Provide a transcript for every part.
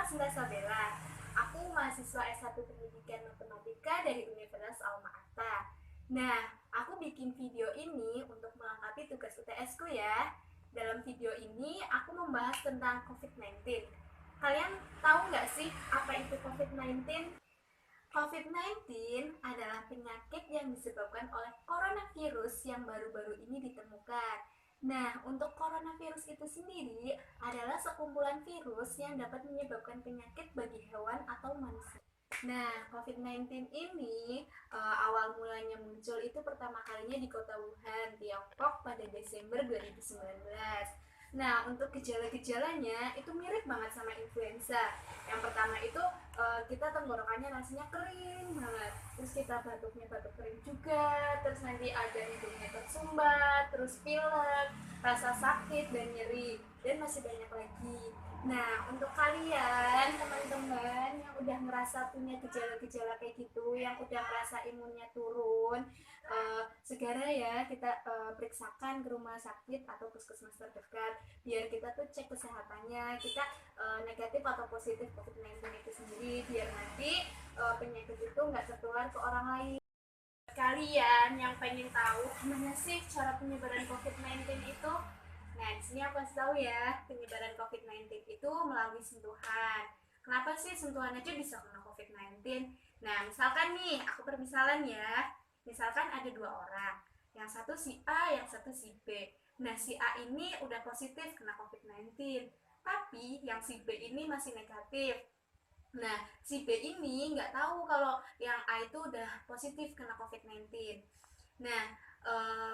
Sinta Sabella. Aku mahasiswa S1 Pendidikan Matematika dari Universitas Alma-Ata. Nah, aku bikin video ini untuk melengkapi tugas UTS-ku ya. Dalam video ini, aku membahas tentang COVID-19. Kalian tahu nggak sih apa itu COVID-19? COVID-19 adalah penyakit yang disebabkan oleh coronavirus yang baru-baru ini ditemukan. Nah, untuk coronavirus itu sendiri adalah sekumpulan virus yang dapat menyebabkan penyakit bagi hewan atau manusia. Nah, COVID-19 ini awal mulanya muncul itu pertama kalinya di kota Wuhan, Tiongkok pada Desember 2019. Nah, untuk gejala-gejalanya itu mirip banget sama influenza. Yang pertama itu kita tenggorokannya rasanya kering banget, terus kita batuknya batuk kering juga, terus nanti ada hidungnya tersumbat, terus pilek, rasa sakit dan nyeri, dan masih banyak lagi. Nah, untuk kalian teman-teman yang udah ngerasa punya gejala-gejala kayak gitu, yang udah ngerasa imunnya turun, segera ya kita periksakan ke rumah sakit atau puskesmas terdekat biar kita tuh cek kesehatannya, kita negatif atau positif COVID-19 itu sendiri, biar nanti penyakit itu nggak tertular ke orang lain. Kalian yang pengen tahu gimana sih cara penyebaran COVID-19 itu? Nah, di sini aku kasih tahu ya, penyebaran COVID-19 itu melalui sentuhan. Kenapa sih sentuhan aja bisa kena COVID-19? Nah, misalkan nih, aku permisalan ya. Misalkan ada dua orang, yang satu si A, yang satu si B. Nah, si A ini udah positif kena COVID-19, tapi yang si B ini masih negatif. Nah, si B ini nggak tahu kalau yang A itu udah positif kena COVID-19. Nah,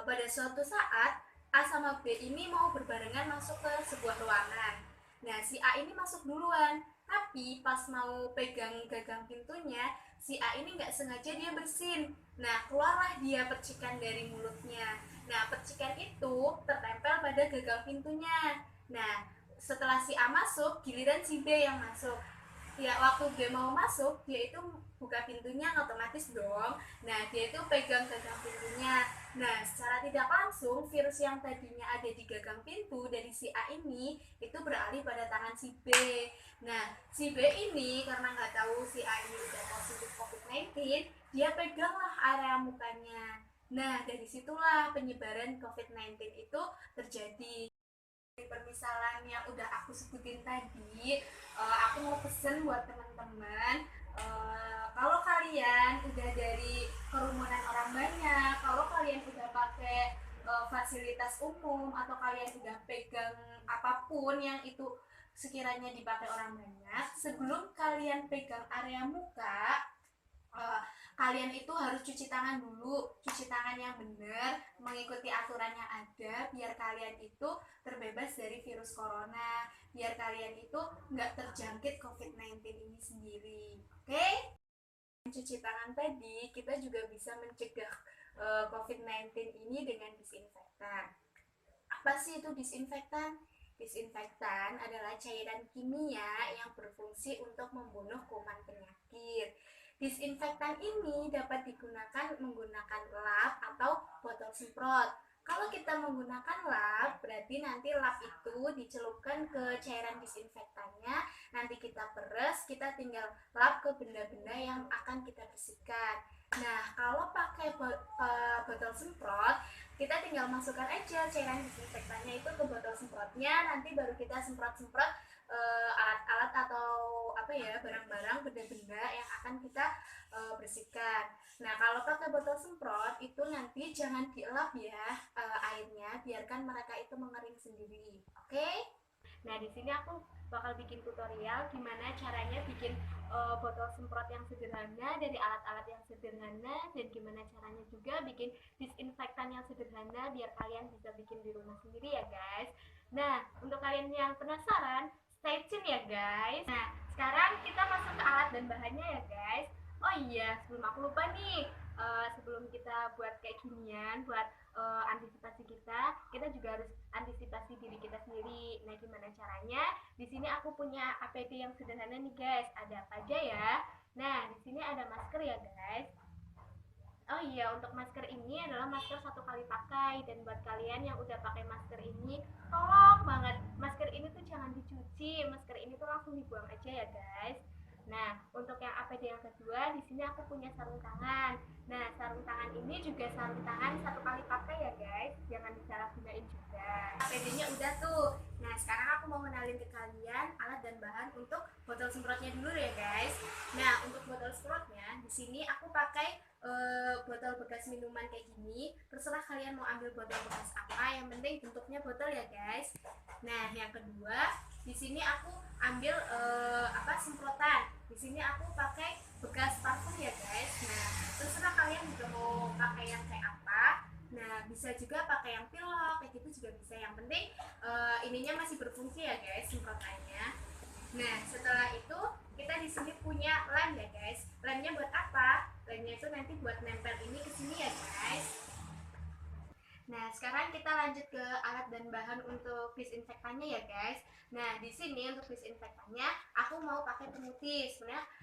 pada suatu saat A sama B ini mau berbarengan masuk ke sebuah ruangan. Nah, si A ini masuk duluan, tapi pas mau pegang gagang pintunya, si A ini nggak sengaja dia bersin. Nah, keluarlah dia percikan dari mulutnya. Nah, percikan itu tertempel pada gagang pintunya. Nah, setelah si A masuk, giliran si B yang masuk. Ya, waktu dia mau masuk, dia itu buka pintunya otomatis dong. Nah, dia itu pegang gagang pintunya. Nah, secara tidak langsung virus yang tadinya ada di gagang pintu dari si A ini itu beralih pada tangan si B. Nah, si B ini karena nggak tahu si A ini udah positif COVID-19, dia peganglah area mukanya. Nah, dari situlah penyebaran COVID-19 itu terjadi. Permisalan yang udah aku sebutin tadi, aku mau pesen buat teman-teman, kalau kalian udah dari kerumunan orang banyak, kalau kalian udah pakai fasilitas umum, atau kalian udah pegang apapun yang itu sekiranya dipakai orang banyak, sebelum kalian pegang area muka, uh, kalian itu harus cuci tangan dulu, cuci tangan yang benar, mengikuti aturan yang ada, biar kalian itu terbebas dari virus corona, biar kalian itu nggak terjangkit COVID-19 ini sendiri. Oke? Cuci tangan tadi, kita juga bisa mencegah COVID-19 ini dengan disinfektan. Apa sih itu disinfektan? Disinfektan adalah cairan kimia yang berfungsi untuk membunuh kuman penyakit. Disinfektan ini dapat digunakan menggunakan lap atau botol semprot. Kalau kita menggunakan lap, berarti nanti lap itu dicelupkan ke cairan disinfektannya, nanti kita peres, kita tinggal lap ke benda-benda yang akan kita bersihkan. Nah, kalau pakai botol semprot, kita tinggal masukkan aja cairan disinfektannya itu ke botol semprotnya, nanti baru kita semprot-semprot alat-alat atau apa ya, barang-barang, benda-benda yang akan kita bersihkan. Nah, kalau pakai botol semprot itu nanti jangan dielap ya airnya, biarkan mereka itu mengering sendiri. Oke? Nah, di sini aku bakal bikin tutorial gimana caranya bikin botol semprot yang sederhana dari alat-alat yang sederhana, dan gimana caranya juga bikin disinfektan yang sederhana biar kalian bisa bikin di rumah sendiri ya guys. Nah, untuk kalian yang penasaran, stay tune ya guys. Nah, sekarang kita masuk ke alat dan bahannya ya guys. Oh iya, sebelum aku lupa nih, sebelum kita buat kayak ginian, buat antisipasi kita juga harus antisipasi diri kita sendiri. Nah, gimana caranya? Di sini aku punya APD yang sederhana nih guys. Ada apa aja ya? Nah, di sini ada masker ya guys. Oh iya, untuk masker ini adalah masker satu kali pakai, dan buat kalian yang udah pakai masker ini, tolong banget masker ini tuh jangan dicuci, masker ini tuh langsung langsung dibuang aja ya guys. Nah, untuk yang APD yang kedua, di sini aku punya sarung tangan. Nah, sarung tangan ini juga sarung tangan satu kali pakai ya guys, jangan disalahgunain juga. APD-nya udah tuh. Nah, sekarang aku mau kenalin ke kalian alat dan bahan untuk botol semprotnya dulu ya guys. Nah, untuk botol semprotnya, di sini aku pakai botol bekas minuman kayak gini. Terserah kalian mau ambil botol bekas apa, yang penting bentuknya botol ya guys. Nah, yang kedua, di sini aku ambil semprotan. Di sini aku pakai bekas parfum ya guys. Nah, terserah kalian juga mau pakai yang kayak apa. Nah, bisa juga pakai yang pilok kayak gitu juga bisa. Yang penting ininya masih berfungsi ya guys, semprotannya. Nah, setelah itu kita di sini punya lem ya guys. Lemnya buat apa? Lemnya itu nanti buat nempel ini ke sini ya guys. Nah, sekarang kita lanjut ke alat dan bahan untuk disinfektannya ya guys. Nah, di sini untuk disinfektannya aku mau pakai pemutih.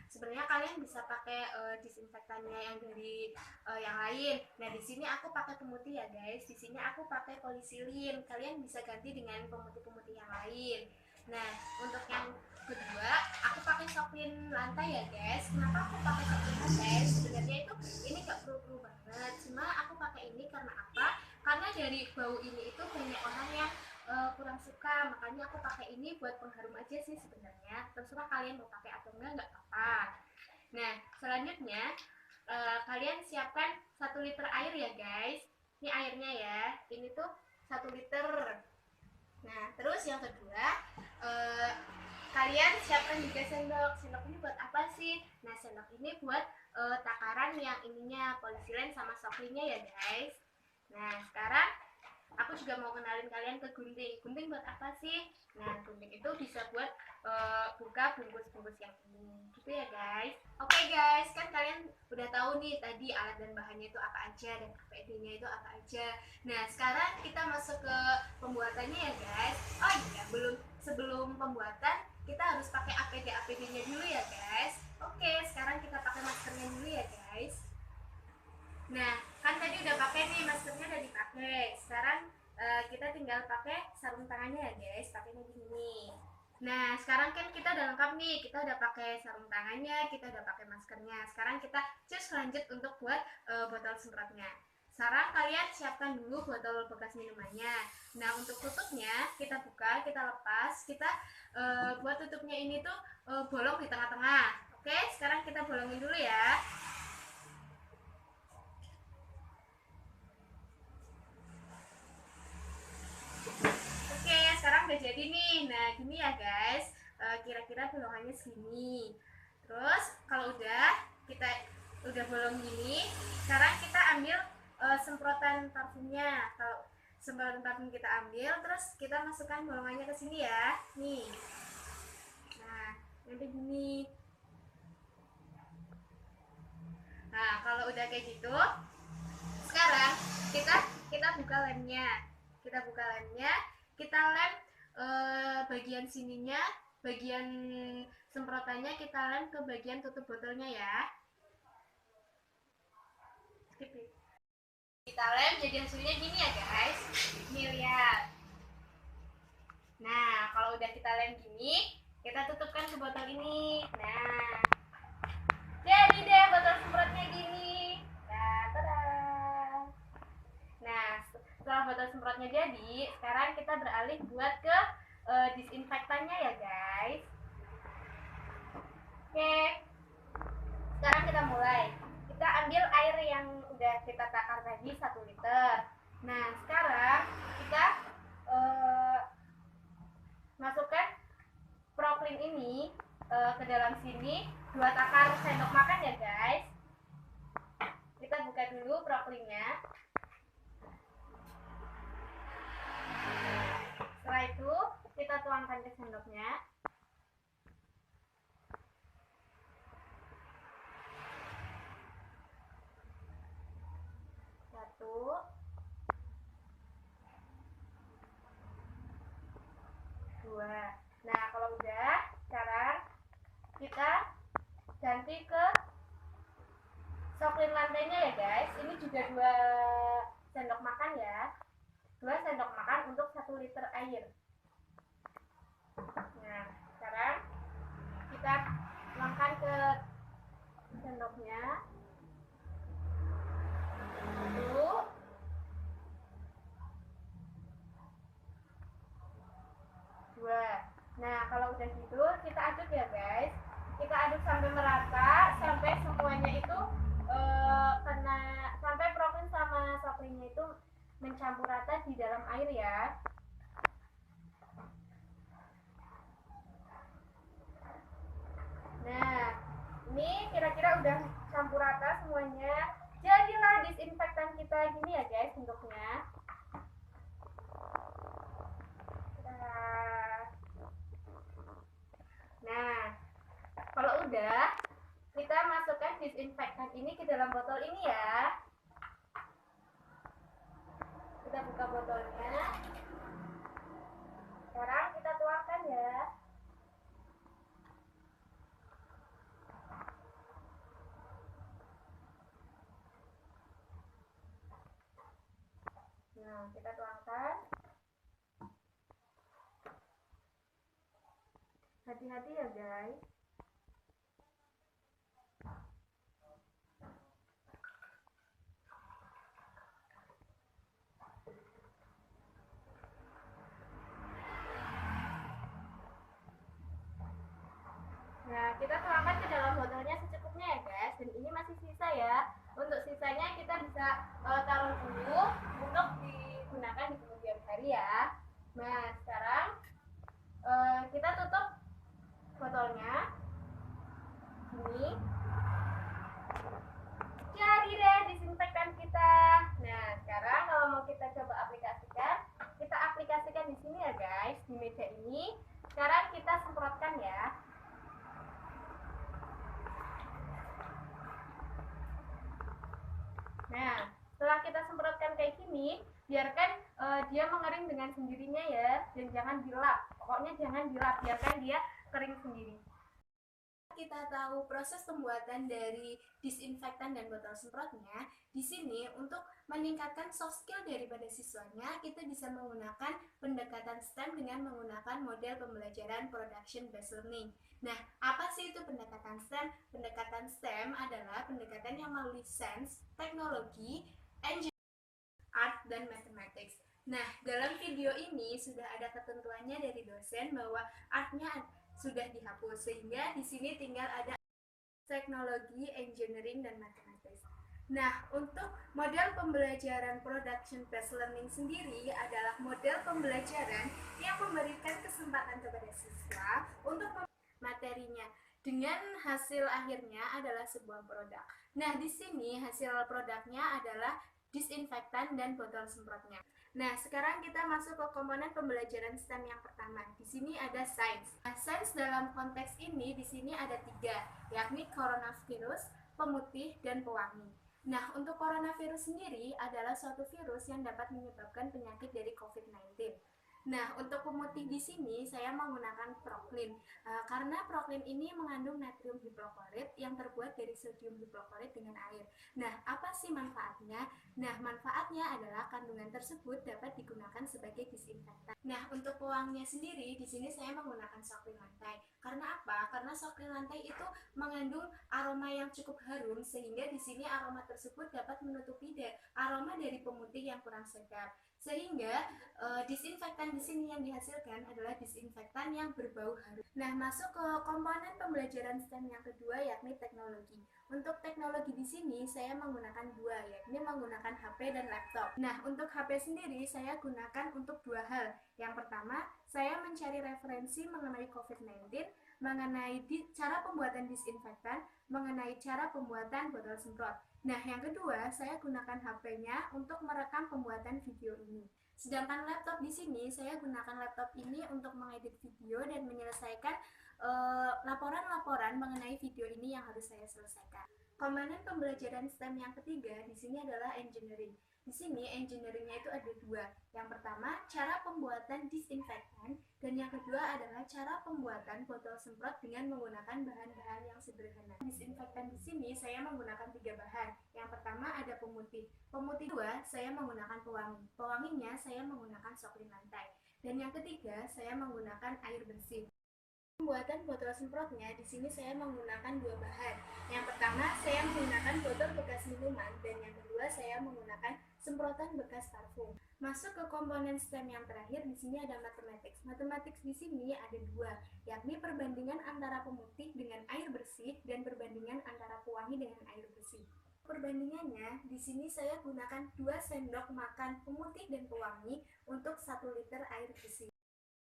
Sebenarnya kalian bisa pakai disinfektannya yang dari yang lain. Nah, di sini aku pakai pemutih ya guys. Di sini aku pakai polisilin. Kalian bisa ganti dengan pemutih-pemutih yang lain. Nah, untuk yang kedua, aku pakai soklin lantai ya guys. Kenapa aku pakai soklin lantai? Sebenarnya itu ini gak perlu banget. Cuma aku pakai ini karena apa? Karena dari bau ini itu banyak orang yang kurang suka, makanya aku pakai ini buat pengharum aja sih sebenarnya. Terserah kalian mau pakai atau enggak, nggak apa-apa. Nah, selanjutnya kalian siapkan 1 liter air ya guys. Ini airnya ya, ini tuh 1 liter. Nah, terus yang kedua, kalian siapkan juga sendok. Sendok ini buat apa sih? Nah, sendok ini buat takaran yang ininya polisilen sama soklinnya ya guys. Nah, sekarang aku juga mau kenalin kalian ke gunting. Gunting buat apa sih? Nah, gunting itu bisa buat buka bungkus-bungkus yang ini. Gitu ya guys. Oke guys, kan kalian udah tahu nih tadi alat dan bahannya itu apa aja dan APD-nya itu apa aja. Nah, sekarang kita masuk ke pembuatannya ya guys. Oh iya, sebelum pembuatan kita harus pakai APD-nya dulu ya guys. Oke, sekarang kita pakai maskernya dulu ya guys. Nah, kan tadi udah pakai nih, maskernya udah dipakai. Sekarang kita tinggal pakai sarung tangannya ya guys, pakainya gini. Nah, sekarang kan kita udah lengkap nih, kita udah pakai sarung tangannya, kita udah pakai maskernya. Sekarang kita cus lanjut untuk buat botol semprotnya. Sekarang kalian siapkan dulu botol bekas minumannya. Nah, untuk tutupnya kita buka, kita lepas, kita buat tutupnya ini tuh bolong di tengah-tengah. Oke, sekarang kita bolongin dulu ya. Sekarang udah jadi nih. Nah, gini ya guys, kira-kira bolongannya segini. Terus kalau kita udah bolong gini, sekarang kita ambil semprotan parfumnya. Kalau semprotan parfum kita ambil, terus kita masukkan bolongannya ke sini ya. Nih. Nah, nanti gini. Nah, kalau udah kayak gitu, sekarang kita buka lemnya. Kita lem bagian sininya, bagian semprotannya kita lem ke bagian tutup botolnya ya. Kita lem jadi hasilnya gini ya guys. Nih lihat. Nah, kalau udah kita lem gini, kita tutupkan ke botol ini. Nah, jadi deh botol semprotnya gini. Nah, tada. Nah, setelah botol semprotnya jadi, sekarang kita beralih buat ke disinfektannya ya guys. Oke, sekarang kita mulai. Kita ambil air yang udah kita takar tadi 1 liter. Nah, sekarang kita masukkan proklin ini ke dalam sini 2 takar sendok makan ya guys. Kita buka dulu proklinnya. Setelah itu kita tuangkan ke sendoknya. Satu, dua. Nah, kalau udah, sekarang kita ganti ke soklin lantainya ya guys. Ini juga 2 sendok makan ya. 2 sendok makan untuk 1 liter air. Nah, sekarang Nah, kalau udah gitu, kita aduk ya guys. Kita aduk sampai merata, sampai semuanya itu kena, sampai protein sama sokrinya itu mencampur rata di dalam air ya. Nah, ini kira-kira udah campur rata semuanya. Jadilah disinfektan kita gini ya guys bentuknya. Nah, kalau udah, kita masukkan disinfektan ini ke dalam botol ini ya. Kita buka botolnya. Sekarang kita tuangkan ya. Nah, kita tuangkan. Hati-hati ya guys. Nah, kita tuangkan ke dalam botolnya secukupnya ya guys. Dan ini masih sisa ya. Untuk sisanya kita bisa taruh dulu untuk digunakan di kemudian hari ya. Nah, sekarang kita tutup botolnya. Ini jadi deh disinfektan kita. Nah, sekarang kalau mau kita coba aplikasikan, kita aplikasikan di sini ya guys, di meja ini. Sekarang kita semprotkan ya. Nah, setelah kita semprotkan kayak gini, biarkan dia mengering dengan sendirinya ya, dan jangan dilap. Pokoknya jangan dilap, biarkan dia kering sendiri. Kita tahu proses pembuatan dari disinfektan dan botol semprotnya, di sini untuk meningkatkan soft skill daripada siswanya, kita bisa menggunakan pendekatan STEM dengan menggunakan model pembelajaran production based learning. Nah, apa sih itu pendekatan STEM? Pendekatan STEM adalah pendekatan yang melalui sains, teknologi, engineering, art, dan mathematics. Nah, dalam video ini sudah ada ketentuannya dari dosen bahwa artnya sudah dihapus, sehingga di sini tinggal ada teknologi, engineering, dan mathematics. Nah, untuk model pembelajaran production based learning sendiri adalah model pembelajaran yang memberikan kesempatan kepada siswa untuk materinya dengan hasil akhirnya adalah sebuah produk. Nah, di sini hasil produknya adalah disinfektan dan botol semprotnya. Nah, sekarang kita masuk ke komponen pembelajaran STEM yang pertama. Di sini ada sains. Nah, sains dalam konteks ini di sini ada 3, yakni coronavirus, pemutih, dan pewangi. Nah, untuk coronavirus sendiri adalah suatu virus yang dapat menyebabkan penyakit dari COVID-19. Nah, untuk pemutih di sini saya menggunakan Proclean karena Proclean ini mengandung natrium hipoklorit yang terbuat dari sodium hipoklorit dengan air. Nah, apa sih manfaatnya? Nah, manfaatnya adalah kandungan tersebut dapat digunakan sebagai disinfektan. Nah, untuk pewanginya sendiri di sini saya menggunakan Soclean lantai. Karena apa? Karena Soclean lantai itu mengandung aroma yang cukup harum sehingga di sini aroma tersebut dapat menutupi aroma dari pemutih yang kurang sedap. Sehingga disinfektan di sini yang dihasilkan adalah disinfektan yang berbau harum. Nah, masuk ke komponen pembelajaran STEM yang kedua yakni teknologi. Untuk teknologi di sini saya menggunakan 2, yakni menggunakan HP dan laptop. Nah, untuk HP sendiri saya gunakan untuk 2 hal. Yang pertama, saya mencari referensi mengenai COVID-19, mengenai cara pembuatan disinfektan, mengenai cara pembuatan botol semprot. Nah, yang kedua, saya gunakan HP-nya untuk merekam pembuatan video ini. Sedangkan laptop di sini, saya gunakan laptop ini untuk mengedit video dan menyelesaikan laporan-laporan mengenai video ini yang harus saya selesaikan. Komponen pembelajaran STEM yang ketiga di sini adalah engineering. Di sini engineeringnya itu ada 2. Yang pertama, cara pembuatan disinfektan, dan yang kedua adalah cara pembuatan botol semprot dengan menggunakan bahan-bahan yang sederhana. Disinfektan di sini saya menggunakan 3 bahan. Yang pertama ada pemutih. Pemutih 2 saya menggunakan pewangi. Pewanginya saya menggunakan Soclean lantai. Dan yang ketiga saya menggunakan air bersih. Pembuatan botol semprotnya di sini saya menggunakan 2 bahan. Yang pertama saya menggunakan botol bekas minuman dan yang kedua saya menggunakan semprotan bekas parfum. Masuk ke komponen STEM yang terakhir di sini ada mathematics. Mathematics di sini ada 2, perbandingan antara pemutih dengan air bersih dan perbandingan antara pewangi dengan air bersih. Perbandingannya, di sini saya gunakan 2 sendok makan pemutih dan pewangi untuk 1 liter air bersih.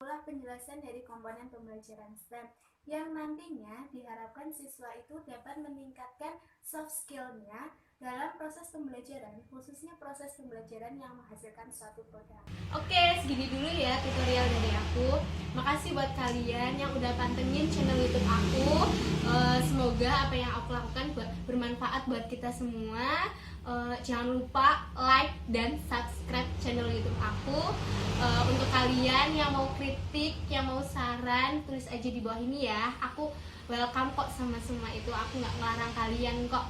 Itulah penjelasan dari komponen pembelajaran STEM yang nantinya diharapkan siswa itu dapat meningkatkan soft skill-nya dalam proses pembelajaran, khususnya proses pembelajaran yang menghasilkan suatu produk. Oke, segini dulu ya tutorial dari aku. Makasih buat kalian yang udah pantengin channel YouTube aku. Semoga apa yang aku lakukan bermanfaat buat kita semua. Jangan lupa like dan subscribe channel YouTube aku. Untuk kalian yang mau kritik, yang mau saran, tulis aja di bawah ini ya. Aku welcome kok sama semua itu. Aku nggak ngelarang kalian kok.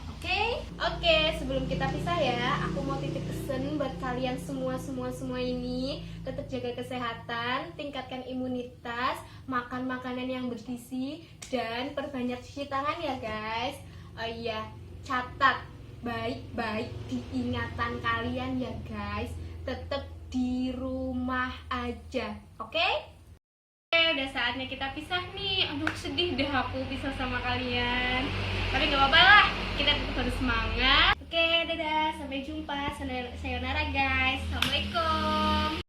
Oke, sebelum kita pisah ya, aku mau titip pesan buat kalian semua ini. Tetap jaga kesehatan, tingkatkan imunitas, makan makanan yang bergizi, dan perbanyak cuci tangan ya guys. Iya, catat baik-baik diingatan kalian ya guys. Tetap di rumah aja, oke? Udah saatnya kita pisah nih. Aduh, sedih deh aku pisah sama kalian. Tapi gak apa-apa lah, kita tetap harus semangat. Oke, dadah, sampai jumpa. Sayonara guys. Assalamualaikum.